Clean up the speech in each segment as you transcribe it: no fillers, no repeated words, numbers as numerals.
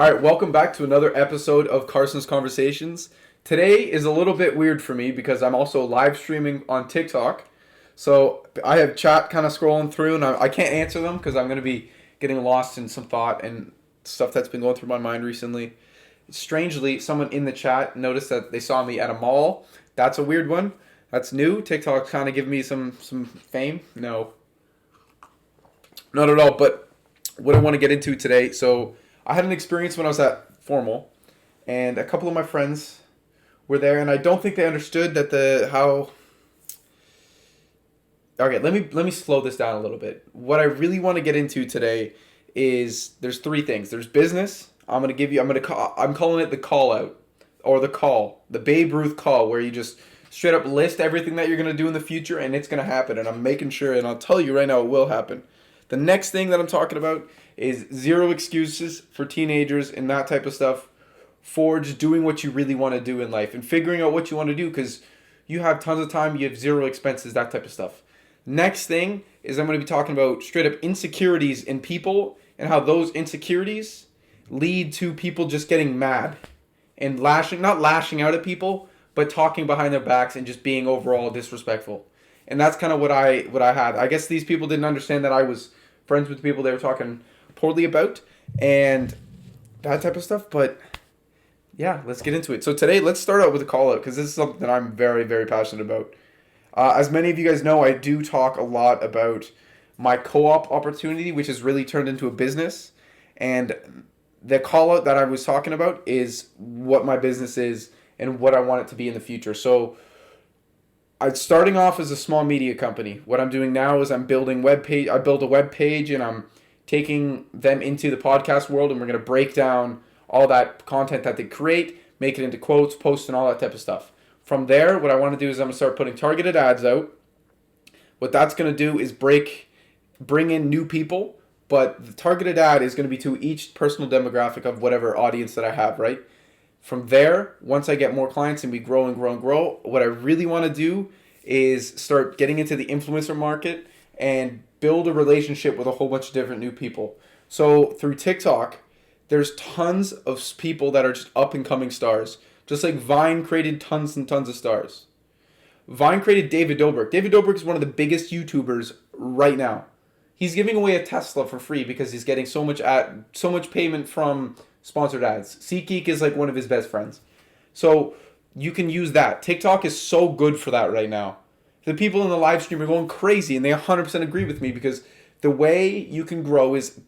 All right, welcome back to another episode of Carson's Conversations. Today is a little bit weird for me because I'm also live streaming on TikTok. So I have chat kind of scrolling through, and I can't answer them because I'm going to be getting lost in some thought and stuff that's been going through my mind recently. Strangely, someone in the chat noticed that they saw me at a mall. That's a weird one. That's new. TikTok kind of giving me some fame. No, not at all. But what I want to get into today, so I had an experience when I was at formal, and a couple of my friends were there, and I don't think they understood that how. Okay, let me slow this down a little bit. What I really want to get into today is there's three things. There's business. I'm calling it the call out, or the Babe Ruth call, where you just straight up list everything that you're gonna do in the future, and it's gonna happen. And I'm making sure, and I'll tell you right now, it will happen. The next thing that I'm talking about is zero excuses for teenagers and that type of stuff for just doing what you really want to do in life and figuring out what you want to do because you have tons of time, you have zero expenses, that type of stuff. Next thing is I'm going to be talking about straight up insecurities in people and how those insecurities lead to people just getting mad and not lashing out at people, but talking behind their backs and just being overall disrespectful. And that's kind of what I had. I guess these people didn't understand that I was friends with the people they were talking poorly about and that type of stuff. But yeah, let's get into it. So today, let's start out with a call out because this is something that I'm very, very passionate about. As many of you guys know, I do talk a lot about my co-op opportunity, which has really turned into a business. And the call out that I was talking about is what my business is and what I want it to be in the future. So I'm starting off as a small media company. What I'm doing now is I'm building I build a web page and I'm taking them into the podcast world, and we're going to break down all that content that they create, make it into quotes, posts, and all that type of stuff. From there, what I want to do is I'm going to start putting targeted ads out. What that's going to do is bring in new people, but the targeted ad is going to be to each personal demographic of whatever audience that I have, right? From there, once I get more clients and we grow and grow and grow, what I really want to do is start getting into the influencer market and build a relationship with a whole bunch of different new people. So through TikTok, there's tons of people that are just up and coming stars. Just like Vine created tons and tons of stars. Vine created David Dobrik. David Dobrik is one of the biggest YouTubers right now. He's giving away a Tesla for free because he's getting so much payment from sponsored ads. SeatGeek is like one of his best friends. So you can use that. TikTok is so good for that right now. The people in the live stream are going crazy, and they 100% agree with me because the way you can grow is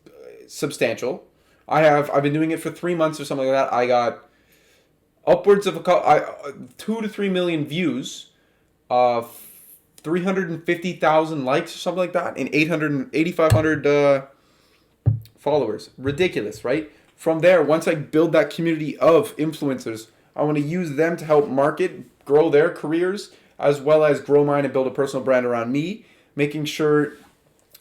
substantial. I've been doing it for 3 months or something like that. I got upwards of 2 to 3 million views, 350,000 likes or something like that, and 8,500 followers. Ridiculous, right? From there, once I build that community of influencers, I want to use them to help market, grow their careers, as well as grow mine and build a personal brand around me, making sure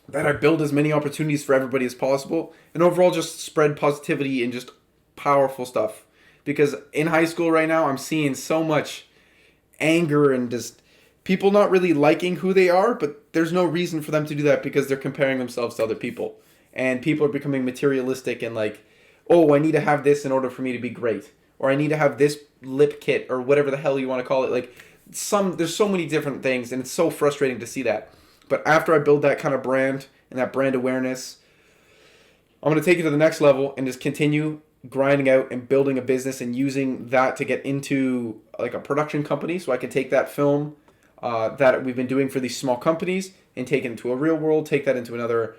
that I build as many opportunities for everybody as possible, and overall just spread positivity and just powerful stuff. Because in high school right now, I'm seeing so much anger and just people not really liking who they are, but there's no reason for them to do that because they're comparing themselves to other people. And people are becoming materialistic and like, oh, I need to have this in order for me to be great. Or I need to have this lip kit or whatever the hell you want to call it. Like there's so many different things, and it's so frustrating to see that. But after I build that kind of brand and that brand awareness, I'm going to take it to the next level and just continue grinding out and building a business and using that to get into like a production company so I can take that film that we've been doing for these small companies and take it into a real world, take that into another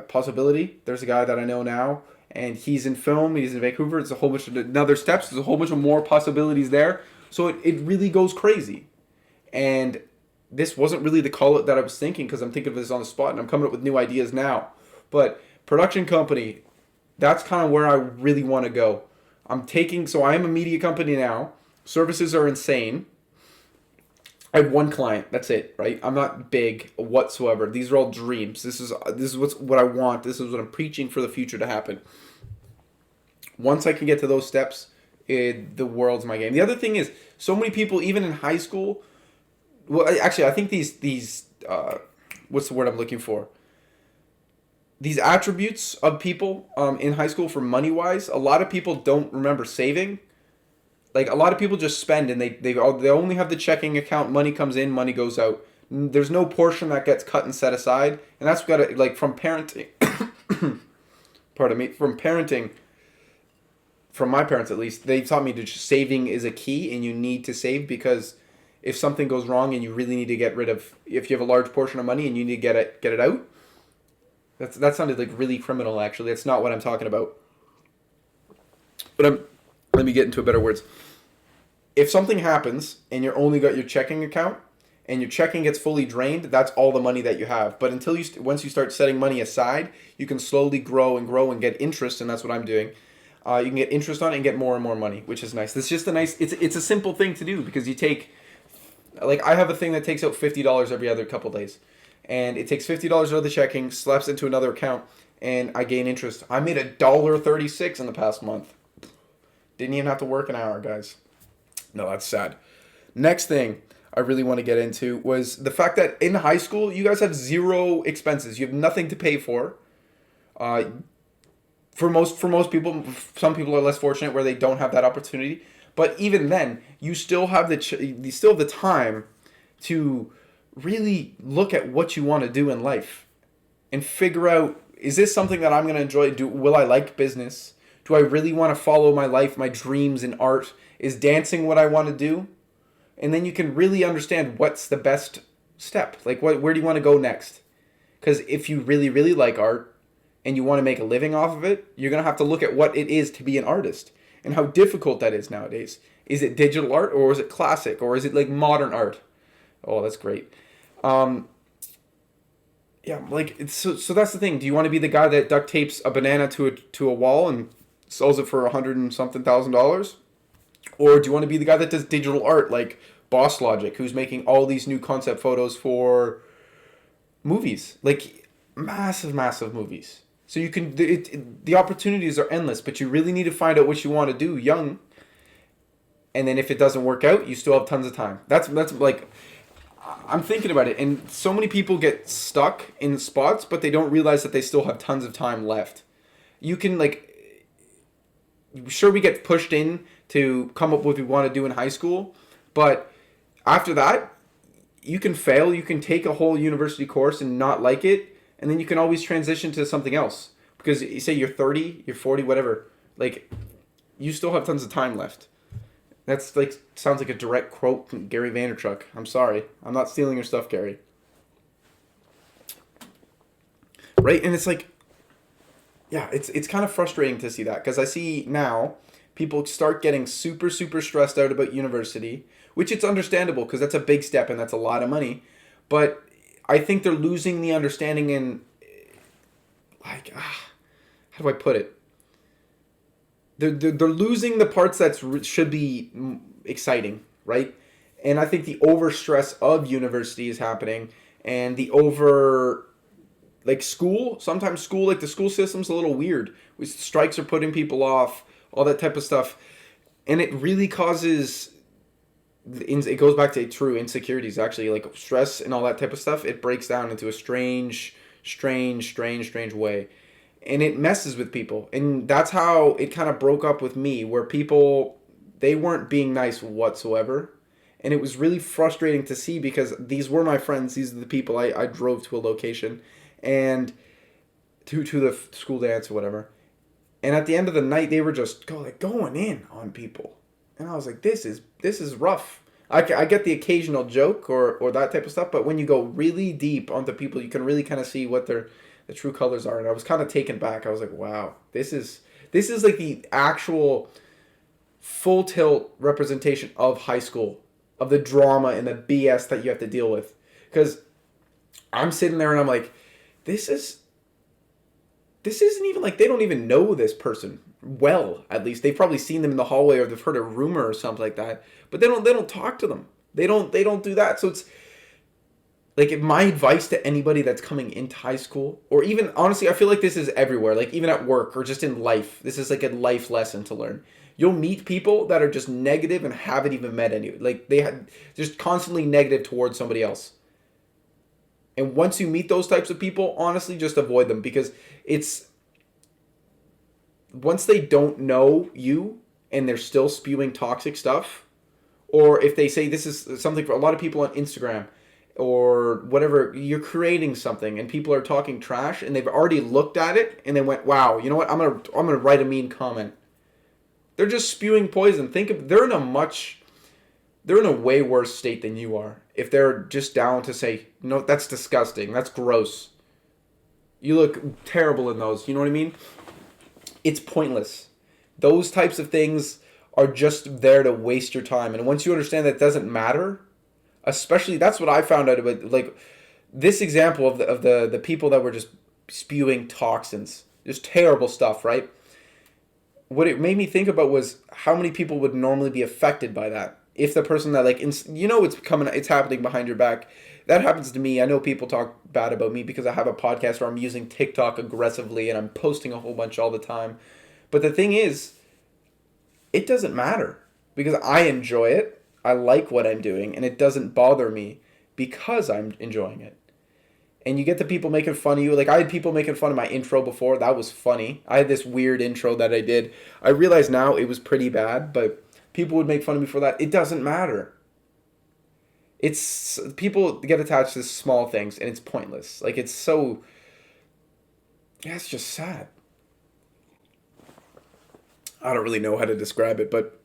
possibility. There's a guy that I know now, and he's in film, he's in Vancouver. It's a whole bunch of other steps. There's a whole bunch of more possibilities there. So it really goes crazy. And this wasn't really the call that I was thinking because I'm thinking of this on the spot and I'm coming up with new ideas now. But production company, that's kind of where I really want to go. So I am a media company now. Services are insane. I have one client. That's it, right? I'm not big whatsoever. These are all dreams. This is what I want. This is what I'm preaching for the future to happen. Once I can get to those steps, the world's my game. The other thing is, so many people, even in high school, well, actually, I think these what's the word I'm looking for? these attributes of people in high school for money wise, a lot of people don't remember saving. Like a lot of people just spend and they only have the checking account. Money comes in, money goes out. There's no portion that gets cut and set aside, and that's got to like from parenting. Pardon me, from parenting. From my parents at least, they taught me to just saving is a key, and you need to save because if something goes wrong and you really need to get rid of, if you have a large portion of money and you need to get it out. That sounded like really criminal. Actually, that's not what I'm talking about. But let me get into better words. If something happens and you only got your checking account and your checking gets fully drained, that's all the money that you have. But until once you start setting money aside, you can slowly grow and get interest, and that's what I'm doing. You can get interest on it and get more and more money, which is nice. It's just a nice. It's a simple thing to do because you take, like I have a thing that takes out $50 every other couple days, and it takes $50 out of the checking, slaps into another account, and I gain interest. I made $1.36 in the past month. Didn't even have to work an hour, guys. No, that's sad. Next thing I really want to get into was the fact that in high school, you guys have zero expenses. You have nothing to pay for. For most people, some people are less fortunate where they don't have that opportunity. But even then, you still have the time to really look at what you want to do in life and figure out, is this something that I'm going to enjoy? Will I like business? Do I really want to follow my life, my dreams in art? Is dancing what I want to do? And then you can really understand what's the best step. Like, where do you want to go next? Because if you really, really like art and you want to make a living off of it, you're going to have to look at what it is to be an artist and how difficult that is nowadays. Is it digital art or is it classic or is it like modern art? Oh, that's great. Yeah, like so that's the thing. Do you want to be the guy that duct tapes a banana to a wall and sells it for $100 and something thousand? Or do you want to be the guy that does digital art like Boss Logic, who's making all these new concept photos for movies, like massive, massive movies? So you can, the opportunities are endless, but you really need to find out what you want to do young. And then if it doesn't work out, you still have tons of time. That's like, I'm thinking about it, and so many people get stuck in spots, but they don't realize that they still have tons of time left. You can like, sure, we get pushed in to come up with what we want to do in high school, but after that, you can fail. You can take a whole university course and not like it, and then you can always transition to something else. Because you say you're 30, you're 40, whatever, like, you still have tons of time left. That's like, sounds like a direct quote from Gary Vaynerchuk. I'm sorry. I'm not stealing your stuff, Gary. Right? And it's like, yeah, it's kind of frustrating to see that. Because I see now people start getting super, super stressed out about university, which it's understandable because that's a big step and that's a lot of money. But I think they're losing the understanding in, like, how do I put it? They're losing the parts that should be exciting, right? And I think the overstress of university is happening, and the school, sometimes school, like the school system's a little weird. Strikes are putting people off, all that type of stuff. And it really causes, it goes back to true insecurities, actually, like stress and all that type of stuff. It breaks down into a strange way. And it messes with people. And that's how it kind of broke up with me, where people, they weren't being nice whatsoever. And it was really frustrating to see because these were my friends. These are the people I drove to a location and to the school dance or whatever. And at the end of the night, they were just going in on people. And I was like, this is rough. I get the occasional joke or that type of stuff. But when you go really deep onto people, you can really kind of see what the true colors are. And I was kind of taken back. I was like, wow, this is like the actual full tilt representation of high school, of the drama and the BS that you have to deal with. Because I'm sitting there and I'm like, this isn't even like, they don't even know this person well. At least they've probably seen them in the hallway or they've heard a rumor or something like that, but they don't talk to them. They don't do that. So it's like, my advice to anybody that's coming into high school, or even, honestly, I feel like this is everywhere, like even at work or just in life, this is like a life lesson to learn. You'll meet people that are just negative and haven't even met any, like they're just constantly negative towards somebody else. And once you meet those types of people, honestly, just avoid them, because it's once they don't know you and they're still spewing toxic stuff, or if they say this is something for a lot of people on Instagram or whatever, you're creating something and people are talking trash and they've already looked at it and they went, wow, you know what? I'm gonna write a mean comment. They're just spewing poison. They're in a way worse state than you are. If they're just down to say, no, that's disgusting, that's gross, you look terrible in those. You know what I mean? It's pointless. Those types of things are just there to waste your time. And once you understand that it doesn't matter, especially that's what I found out about like this example of the people that were just spewing toxins, just terrible stuff, right? What it made me think about was how many people would normally be affected by that. If the person that it's happening behind your back. That happens to me. I know people talk bad about me because I have a podcast where I'm using TikTok aggressively and I'm posting a whole bunch all the time. But the thing is, it doesn't matter because I enjoy it. I like what I'm doing and it doesn't bother me because I'm enjoying it. And you get the people making fun of you. Like I had people making fun of my intro before. That was funny. I had this weird intro that I did. I realize now it was pretty bad, but people would make fun of me for that. It doesn't matter. It's people get attached to small things and it's pointless. Like it's so, yeah, it's just sad. I don't really know how to describe it, but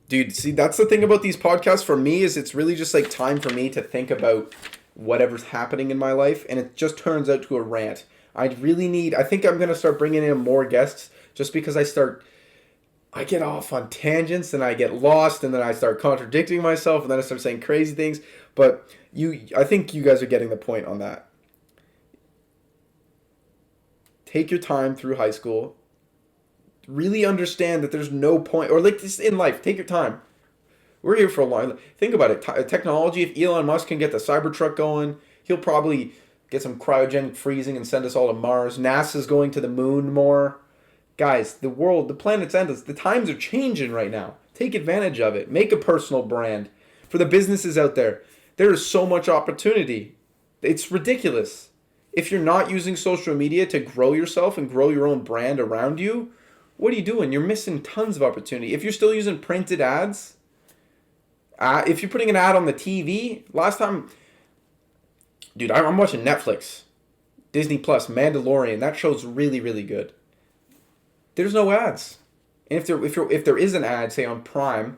dude, see, that's the thing about these podcasts for me is it's really just like time for me to think about whatever's happening in my life, and it just turns out to a rant. I think I'm going to start bringing in more guests just because I get off on tangents and I get lost and then I start contradicting myself and then I start saying crazy things. But I think you guys are getting the point on that. Take your time through high school. Really understand that there's no point, or like this in life, take your time. We're here for a long. Think about it. Technology. If Elon Musk can get the Cybertruck going, he'll probably get some cryogenic freezing and send us all to Mars. NASA's going to the moon more. Guys, the planet's endless. The times are changing right now. Take advantage of it. Make a personal brand. For the businesses out there, there is so much opportunity. It's ridiculous. If you're not using social media to grow yourself and grow your own brand around you, what are you doing? You're missing tons of opportunity. If you're still using printed ads, if you're putting an ad on the TV, last time, dude, I'm watching Netflix, Disney Plus, Mandalorian. That show's really, really good. There's no ads, and if there is an ad, say on Prime,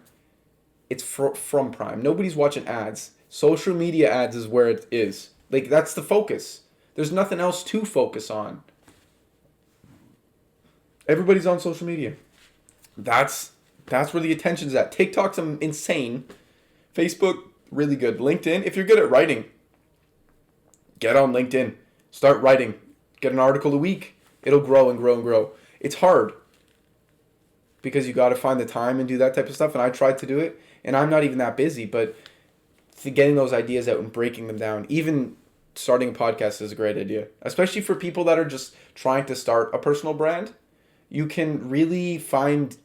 it's from Prime. Nobody's watching ads. Social media ads is where it is. Like that's the focus. There's nothing else to focus on. Everybody's on social media. That's where the attention's at. TikTok's insane. Facebook, really good. LinkedIn, if you're good at writing, get on LinkedIn. Start writing. Get an article a week. It'll grow and grow and grow. It's hard because you got to find the time and do that type of stuff. And I tried to do it, and I'm not even that busy. But getting those ideas out and breaking them down, even starting a podcast is a great idea, especially for people that are just trying to start a personal brand. You can really find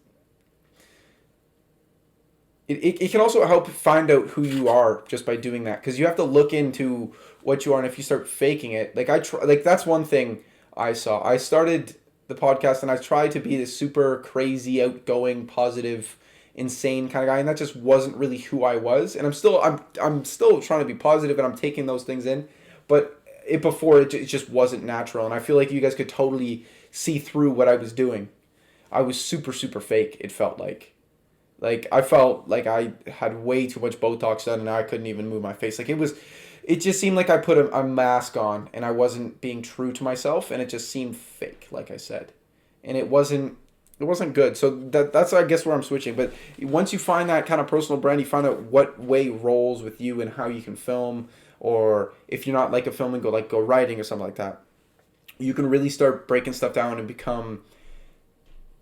it can also help find out who you are just by doing that, because you have to look into what you are, and if you start faking it, that's one thing I saw. I started the podcast and I tried to be this super crazy, outgoing, positive, insane kind of guy, and that just wasn't really who I was. And I'm still trying to be positive, and I'm taking those things in, but it just wasn't natural, and I feel like you guys could totally see through what I was doing. I was super, super fake, it felt like. I felt like I had way too much Botox done and I couldn't even move my face. It just seemed like I put a mask on and I wasn't being true to myself, and it just seemed fake, like I said. And it wasn't good. So that's I guess where I'm switching. But once you find that kind of personal brand, you find out what way rolls with you and how you can film, or if you're not like a filming, go writing or something like that. You can really start breaking stuff down and become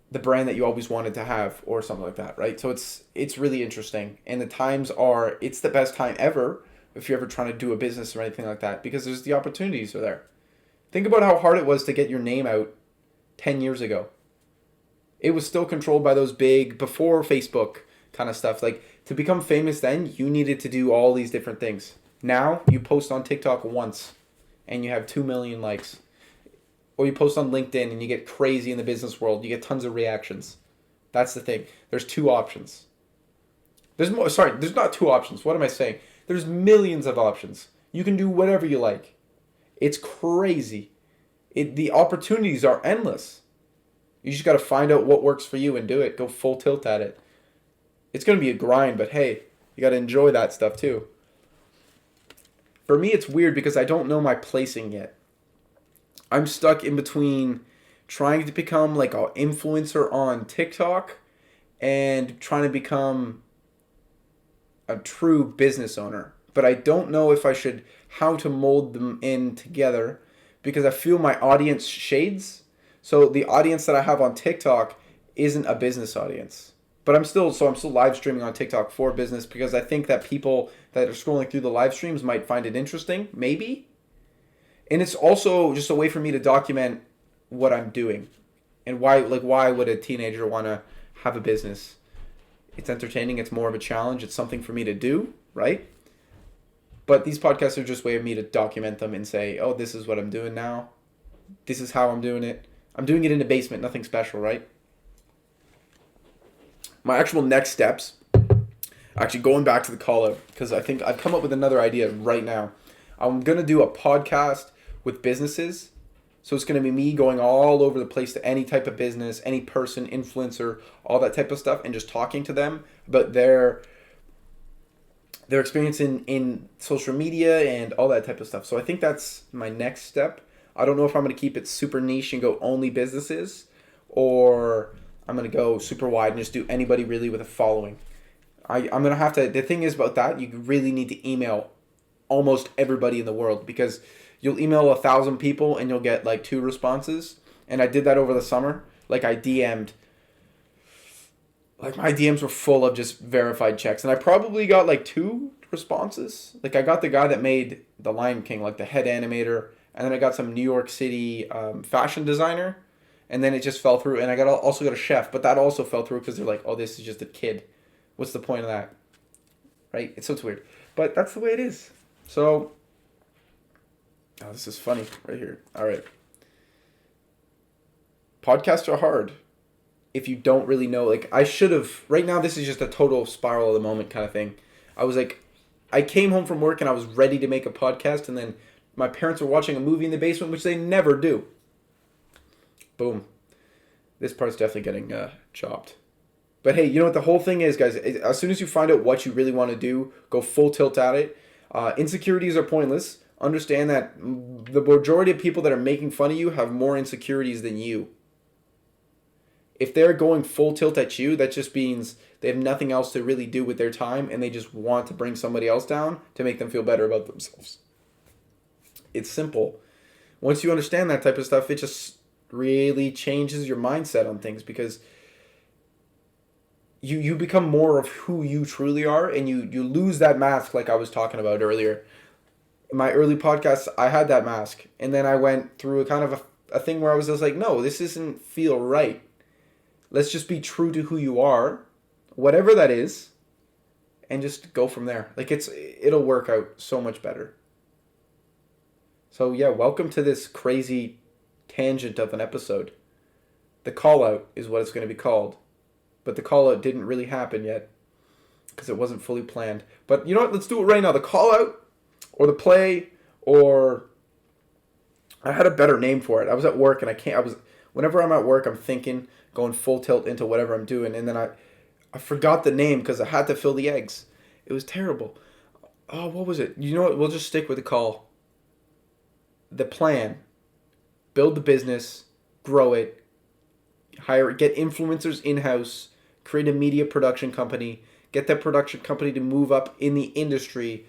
the brand that you always wanted to have, or something like that, right? So it's really interesting, and it's the best time ever if you're ever trying to do a business or anything like that, because the opportunities are there. Think about how hard it was to get your name out 10 years ago. It was still controlled by those big, before Facebook kind of stuff. Like, to become famous then, you needed to do all these different things. Now you post on TikTok once and you have 2 million likes. Or you post on LinkedIn and you get crazy in the business world. You get tons of reactions. That's the thing. There's two options. There's not two options. What am I saying? There's millions of options. You can do whatever you like. It's crazy. The opportunities are endless. You just got to find out what works for you and do it. Go full tilt at it. It's going to be a grind, but hey, you got to enjoy that stuff too. For me, it's weird because I don't know my placing yet. I'm stuck in between trying to become like an influencer on TikTok and trying to become a true business owner. But I don't know if I should, how to mold them in together because I feel my audience shades. So the audience that I have on TikTok isn't a business audience. But I'm still live streaming on TikTok for business because I think that people that are scrolling through the live streams might find it interesting, maybe. And it's also just a way for me to document what I'm doing and why would a teenager want to have a business? It's entertaining. It's more of a challenge. It's something for me to do, right? But these podcasts are just a way of me to document them and say, oh, this is what I'm doing now. This is how I'm doing it. I'm doing it in the basement. Nothing special, right? My actual next steps, actually going back to the call out, because I think I've come up with another idea right now. I'm going to do a podcast with businesses. So it's going to be me going all over the place to any type of business, any person, influencer, all that type of stuff, and just talking to them about their experience in social media and all that type of stuff. So I think that's my next step. I don't know if I'm going to keep it super niche and go only businesses, or I'm going to go super wide and just do anybody really with a following. I'm going to have to, the thing is about that, you really need to email almost everybody in the world because you'll email 1,000 people and you'll get like 2 responses. And I did that over the summer. Like I DM'd, like my DMs were full of just verified checks. And I probably got like 2 responses. Like I got the guy that made The Lion King, like the head animator. And then I got some New York City fashion designer. And then it just fell through. And I also got a chef. But that also fell through because they're like, oh, this is just a kid. What's the point of that? Right? It's weird. But that's the way it is. So, oh, this is funny right here. All right. Podcasts are hard if you don't really know. Like, I should have, right now, this is just a total spiral of the moment kind of thing. I was like, I came home from work and I was ready to make a podcast, and then my parents were watching a movie in the basement, which they never do. Boom. This part's definitely getting chopped. But hey, you know what the whole thing is, guys? As soon as you find out what you really want to do, go full tilt at it. Insecurities are pointless. Understand that the majority of people that are making fun of you have more insecurities than you. If they're going full tilt at you, that just means they have nothing else to really do with their time and they just want to bring somebody else down to make them feel better about themselves. It's simple. Once you understand that type of stuff, it just really changes your mindset on things because you become more of who you truly are and you lose that mask like I was talking about earlier. In my early podcasts, I had that mask. And then I went through a kind of a thing where I was just like, no, this doesn't feel right. Let's just be true to who you are, whatever that is, and just go from there. Like it'll work out so much better. So yeah, welcome to this crazy tangent of an episode. The call out is what it's going to be called. But the call out didn't really happen yet because it wasn't fully planned. But you know what? Let's do it right now. The call out or the play, or I had a better name for it. I was at work and whenever I'm at work, I'm thinking, going full tilt into whatever I'm doing. And then I forgot the name because I had to fill the eggs. It was terrible. Oh, what was it? You know what? We'll just stick with the call. The plan. Build the business. Grow it. Get influencers in-house. Create a media production company. Get that production company to move up in the industry.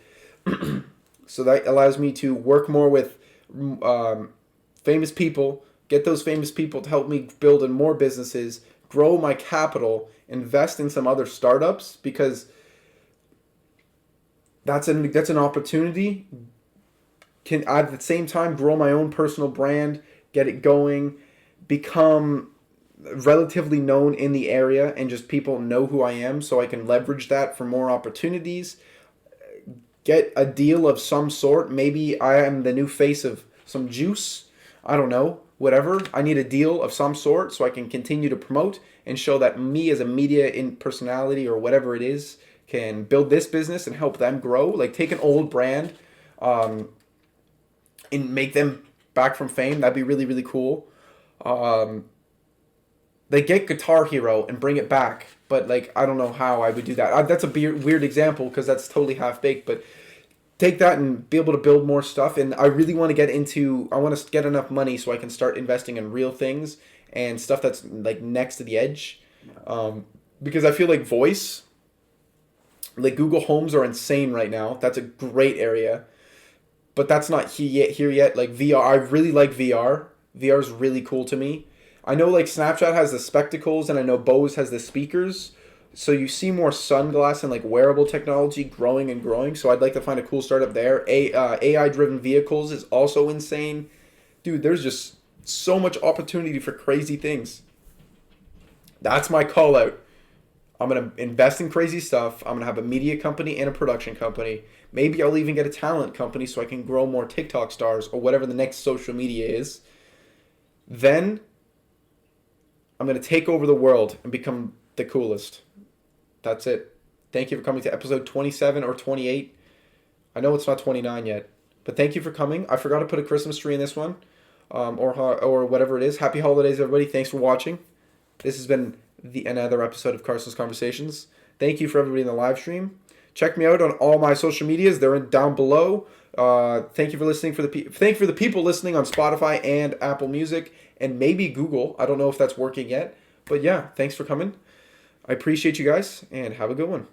So that allows me to work more with famous people, get those famous people to help me build in more businesses, grow my capital, invest in some other startups because that's an opportunity. Can at the same time grow my own personal brand, get it going, become relatively known in the area and just people know who I am so I can leverage that for more opportunities. get a deal of some sort. Maybe I am the new face of some juice. I don't know. Whatever. I need a deal of some sort so I can continue to promote and show that me as a media in personality or whatever it is can build this business and help them grow. Like take an old brand and make them back from fame. That'd be really, really cool. They get Guitar Hero and bring it back, but like I don't know how I would do that. That's a weird example because that's totally half baked. But take that and be able to build more stuff. And I really want to get into. I want to get enough money so I can start investing in real things and stuff that's like next to the edge, because I feel like voice, like Google Homes are insane right now. That's a great area, but that's not here yet. Like VR, I really like VR. VR is really cool to me. I know like Snapchat has the spectacles and I know Bose has the speakers. So you see more sunglass and like wearable technology growing and growing. So I'd like to find a cool startup there. AI driven vehicles is also insane. Dude, there's just so much opportunity for crazy things. That's my call out. I'm going to invest in crazy stuff. I'm going to have a media company and a production company. Maybe I'll even get a talent company so I can grow more TikTok stars or whatever the next social media is. Then I'm going to take over the world and become the coolest. That's it. Thank you for coming to episode 27 or 28. I know it's not 29 yet, but thank you for coming. I forgot to put a Christmas tree in this one, or whatever it is. Happy holidays, everybody. Thanks for watching. This has been another episode of Carson's Conversations. Thank you for everybody in the live stream. Check me out on all my social medias. They're down below. Thank you for listening. Thank you for the people listening on Spotify and Apple Music and maybe Google. I don't know if that's working yet, but yeah, thanks for coming. I appreciate you guys and have a good one.